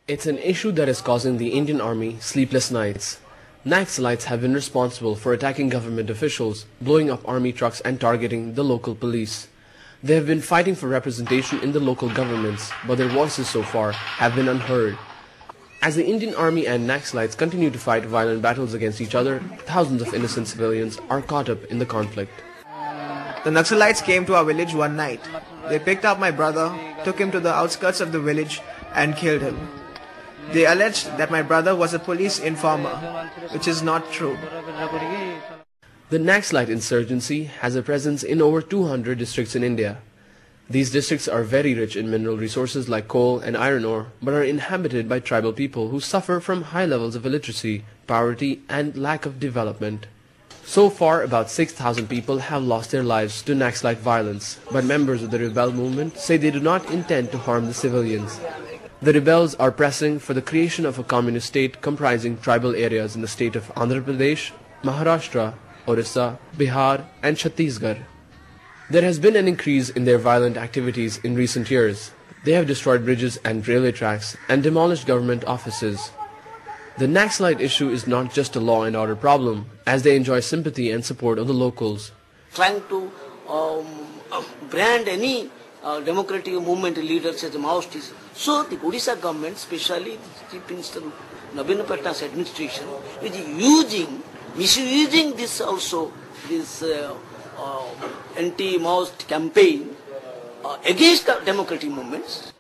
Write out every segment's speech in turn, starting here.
It's an issue that is causing the Indian Army sleepless nights. Naxalites have been responsible for attacking government officials, blowing up army trucks and targeting the local police. They have been fighting for representation in the local governments, but their voices so far have been unheard. As the Indian Army and Naxalites continue to fight violent battles against each other, thousands of innocent civilians are caught up in the conflict. The Naxalites came to our village one night. They picked up my brother, took him to the outskirts of the village and killed him. They alleged that my brother was a police informer, which is not true. The Naxalite insurgency has a presence in over 200 districts in India. These districts are very rich in mineral resources like coal and iron ore, but are inhabited by tribal people who suffer from high levels of illiteracy, poverty and lack of development. So far, about 6,000 people have lost their lives to Naxalite violence, but members of the rebel movement say they do not intend to harm the civilians. The rebels are pressing for the creation of a communist state comprising tribal areas in the state of Andhra Pradesh, Maharashtra, Orissa, Bihar and Chhattisgarh. There has been an increase in their violent activities in recent years. They have destroyed bridges and railway tracks and demolished government offices. The Naxalite issue is not just a law and order problem, as they enjoy sympathy and support of the locals. Trying to brand any democratic movement leaders as Maoists. So the Odisha government, especially the Chief Minister Naveen Patnaik's administration, is misusing this also, this anti-Maoist campaign against democratic movements.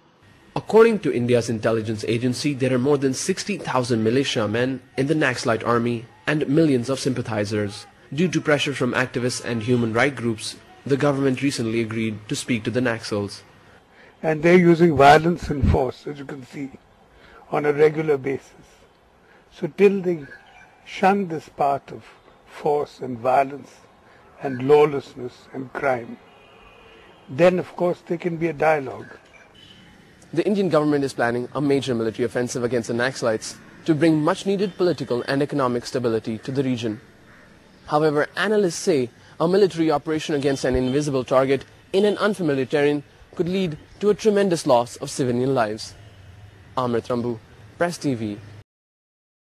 According to India's intelligence agency, there are more than 60,000 militia men in the Naxalite army and millions of sympathizers. Due to pressure from activists and human rights groups, the government recently agreed to speak to the Naxals. And they're using violence and force, as you can see, on a regular basis. So till they shun this part of force and violence and lawlessness and crime, then of course there can be a dialogue. The Indian government is planning a major military offensive against the Naxalites to bring much-needed political and economic stability to the region. However, analysts say a military operation against an invisible target in an unfamiliar terrain could lead to a tremendous loss of civilian lives. Amrit Rambu, Press TV.